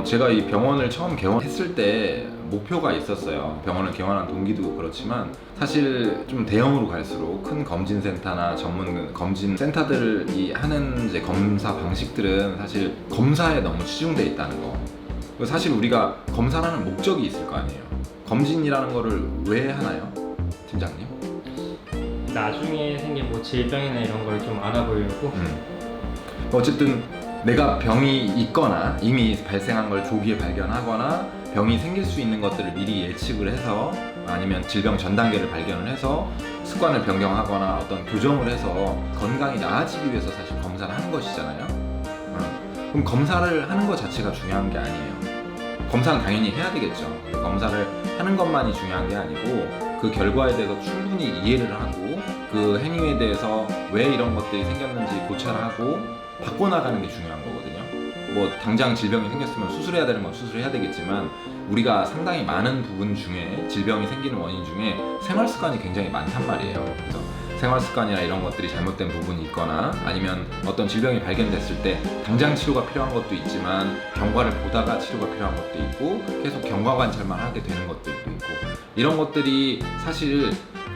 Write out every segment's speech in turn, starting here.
제가 이 병원을 처음 개원했을 때 목표가 있었어요. 병원을 개원한 동기도 그렇지만 사실 좀 대형으로 갈수록 큰 검진센터나 전문 검진센터들이 하는 이제 검사 방식들은 사실 검사에 너무 치중돼 있다는 거. 그리고 사실 우리가 검사를 하는 목적이 있을 거 아니에요. 검진이라는 거를 왜 하나요? 팀장님? 나중에 생긴 뭐 질병이나 이런 걸 좀 알아보려고. 어쨌든 내가 병이 있거나 이미 발생한 걸 조기에 발견하거나 병이 생길 수 있는 것들을 미리 예측을 해서 아니면 질병 전 단계를 발견을 해서 습관을 변경하거나 어떤 교정을 해서 건강이 나아지기 위해서 사실 검사를 하는 것이잖아요. 그럼 검사를 하는 것 자체가 중요한 게 아니에요. 검사는 당연히 해야 되겠죠. 검사를 하는 것만이 중요한 게 아니고 그 결과에 대해서 충분히 이해를 하고 그 행위에 대해서 왜 이런 것들이 생겼는지 고찰하고 바꿔나가는 게 중요한 거거든요. 뭐 당장 질병이 생겼으면 수술해야 되는 건 수술해야 되겠지만 우리가 상당히 많은 부분 중에 질병이 생기는 원인 중에 생활 습관이 굉장히 많단 말이에요. 그래서 생활 습관이나 이런 것들이 잘못된 부분이 있거나 아니면 어떤 질병이 발견됐을 때 당장 치료가 필요한 것도 있지만 경과를 보다가 치료가 필요한 것도 있고 계속 경과 관찰만 하게 되는 것들도 있고 이런 것들이 사실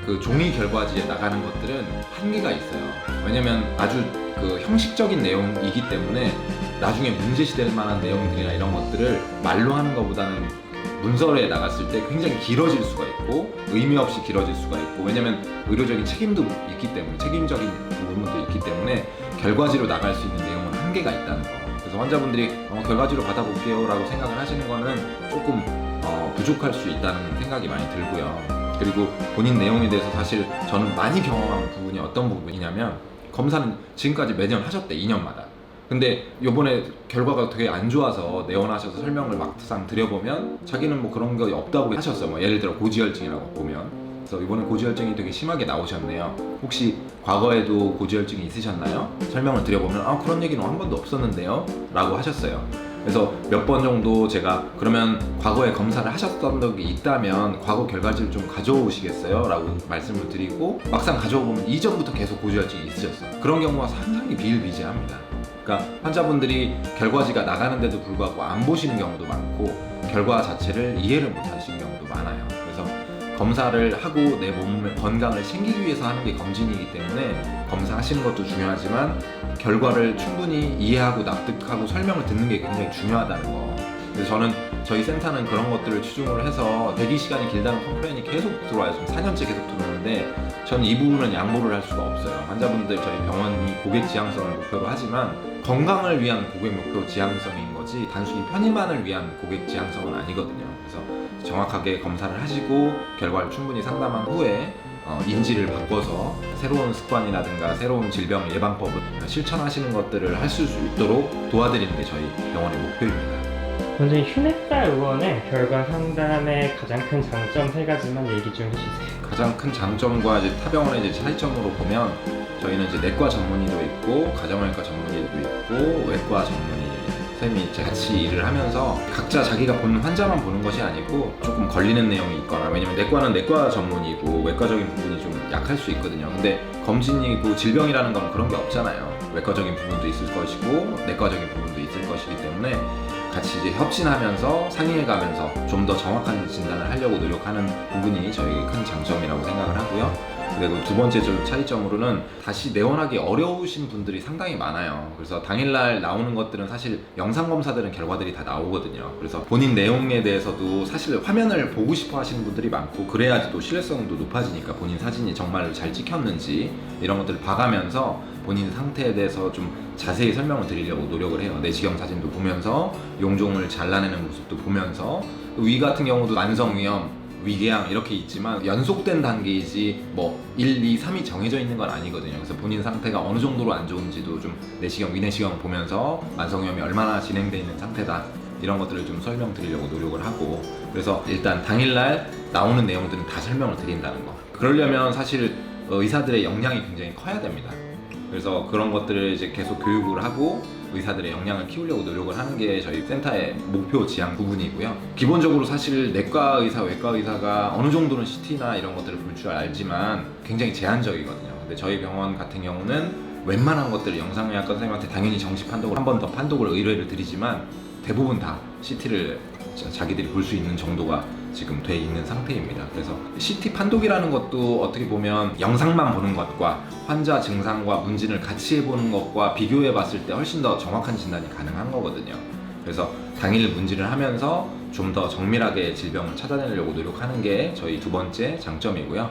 그 종이 결과지에 나가는 것들은 한계가 있어요. 왜냐면 아주 그 형식적인 내용이기 때문에 나중에 문제시될 만한 내용들이나 이런 것들을 말로 하는 것보다는 문서에 나갔을 때 굉장히 길어질 수가 있고 의미 없이 길어질 수가 있고 왜냐면 의료적인 책임도 있기 때문에 책임적인 부분도 있기 때문에 결과지로 나갈 수 있는 내용은 한계가 있다는 거. 그래서 환자분들이 결과지로 받아볼게요 라고 생각을 하시는 거는 조금 부족할 수 있다는 생각이 많이 들고요. 그리고 본인 내용에 대해서 사실 저는 많이 경험한 부분이 어떤 부분이냐면 검사는 지금까지 매년 하셨대 2년마다. 근데 요번에 결과가 되게 안 좋아서 내원하셔서 설명을 막상 드려보면 자기는 뭐 그런 거 없다고 하셨어요. 뭐 예를 들어 고지혈증이라고 보면. 그래서 이번에 고지혈증이 되게 심하게 나오셨네요. 혹시 과거에도 고지혈증이 있으셨나요? 설명을 드려보면 그런 얘기는 한 번도 없었는데요 라고 하셨어요. 그래서 몇 번 정도 제가 그러면 과거에 검사를 하셨던 적이 있다면 과거 결과지를 좀 가져오시겠어요? 라고 말씀을 드리고 막상 가져오면 이전부터 계속 고지혈증이 있으셨어요. 그런 경우가 상당히 비일비재합니다. 그러니까 환자분들이 결과지가 나가는데도 불구하고 안 보시는 경우도 많고 결과 자체를 이해를 못 하시는 경우도 많아요. 그래서 검사를 하고 내 몸의 건강을 챙기기 위해서 하는 게 검진이기 때문에 검사하시는 것도 중요하지만 결과를 충분히 이해하고 납득하고 설명을 듣는 게 굉장히 중요하다는 거. 그래서 저는 저희 센터는 그런 것들을 추진을 해서 대기 시간이 길다는 컴플레인이 계속 들어와요. 지금 4년째 계속 들어오는데 저는 이 부분은 양보를 할 수가 없어요. 환자분들 저희 병원이 고객 지향성을 목표로 하지만 건강을 위한 고객 목표 지향성인 거지 단순히 편의만을 위한 고객 지향성은 아니거든요. 그래서 정확하게 검사를 하시고 결과를 충분히 상담한 후에 인지를 바꿔서 새로운 습관이라든가 새로운 질병 예방법을 실천하시는 것들을 하실 수 있도록 도와드리는 게 저희 병원의 목표입니다. 먼저 휴내달 의원의 결과 상담의 가장 큰 장점 3가지만 얘기 좀 해주세요. 가장 큰 장점과 이제 타 병원의 이제 차이점으로 보면 저희는 이제 내과 전문의도 있고 가정의학과 전문의도 있고 외과 전문의 쌤이 이제 같이 일을 하면서 각자 자기가 보는 환자만 보는 것이 아니고 조금 걸리는 내용이 있거나 왜냐면 내과는 내과 전문이고 외과적인 부분이 좀 약할 수 있거든요. 근데 검진이고 질병이라는 건 그런 게 없잖아요. 외과적인 부분도 있을 것이고 내과적인 부분도 있을 것이기 때문에 같이 이제 협진하면서 상의해가면서 좀 더 정확한 진단을 하려고 노력하는 부분이 저희의 큰 장점이라고 생각을 하고요. 그리고 두 번째 차이점으로는 다시 내원하기 어려우신 분들이 상당히 많아요. 그래서 당일날 나오는 것들은 사실 영상검사들은 결과들이 다 나오거든요. 그래서 본인 내용에 대해서도 사실 화면을 보고 싶어 하시는 분들이 많고 그래야지 또 신뢰성도 높아지니까 본인 사진이 정말 잘 찍혔는지 이런 것들을 봐가면서 본인 상태에 대해서 좀 자세히 설명을 드리려고 노력을 해요. 내시경 사진도 보면서 용종을 잘라내는 모습도 보면서 위 같은 경우도 만성위염, 위궤양 이렇게 있지만 연속된 단계이지 뭐 1, 2, 3이 정해져 있는 건 아니거든요. 그래서 본인 상태가 어느 정도로 안 좋은지도 좀 내시경, 위내시경을 보면서 만성위염이 얼마나 진행되어 있는 상태다 이런 것들을 좀 설명드리려고 노력을 하고 그래서 일단 당일날 나오는 내용들은 다 설명을 드린다는 거. 그러려면 사실 의사들의 역량이 굉장히 커야 됩니다. 그래서 그런 것들을 이제 계속 교육을 하고 의사들의 역량을 키우려고 노력을 하는 게 저희 센터의 목표 지향 부분이고요. 기본적으로 사실 내과 의사, 외과 의사가 어느 정도는 CT나 이런 것들을 볼 줄 알지만 굉장히 제한적이거든요. 근데 저희 병원 같은 경우는 웬만한 것들을 영상의학과 선생님한테 당연히 정시 판독을 한 번 더 판독을 의뢰를 드리지만 대부분 다 CT를 자기들이 볼 수 있는 정도가 지금 돼 있는 상태입니다. 그래서 CT 판독이라는 것도 어떻게 보면 영상만 보는 것과 환자 증상과 문진을 같이 해보는 것과 비교해 봤을 때 훨씬 더 정확한 진단이 가능한 거거든요. 그래서 당일 문진을 하면서 좀 더 정밀하게 질병을 찾아내려고 노력하는 게 저희 두 번째 장점이고요.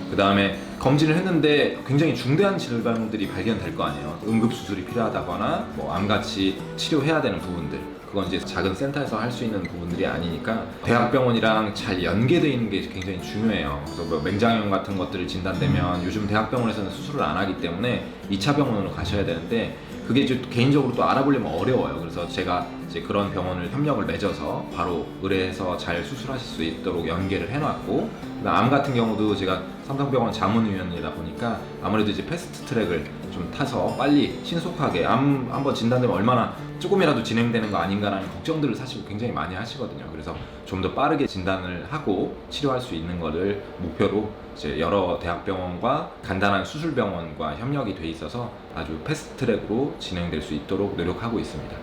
그 다음에 검진을 했는데 굉장히 중대한 질병들이 발견될 거 아니에요. 응급수술이 필요하다거나 뭐 암같이 치료해야 되는 부분들, 그건 이제 작은 센터에서 할 수 있는 부분들이 아니니까 대학병원이랑 잘 연계되어 있는 게 굉장히 중요해요. 그래서 뭐 맹장염 같은 것들을 진단되면 요즘 대학병원에서는 수술을 안 하기 때문에 2차 병원으로 가셔야 되는데 그게 이제 개인적으로 또 알아보려면 어려워요. 그래서 제가 이제 그런 병원을 협력을 맺어서 바로 의뢰해서 잘 수술하실 수 있도록 연계를 해놨고, 암 같은 경우도 제가 삼성병원 자문위원이다 보니까 아무래도 이제 패스트 트랙을 좀 타서 빨리 신속하게 암 한번 진단되면 얼마나 조금이라도 진행되는 거 아닌가라는 걱정들을 사실 굉장히 많이 하시거든요. 그래서 좀 더 빠르게 진단을 하고 치료할 수 있는 거를 목표로 이제 여러 대학병원과 간단한 수술병원과 협력이 돼 있어서 아주 패스트 트랙으로 진행될 수 있도록 노력하고 있습니다.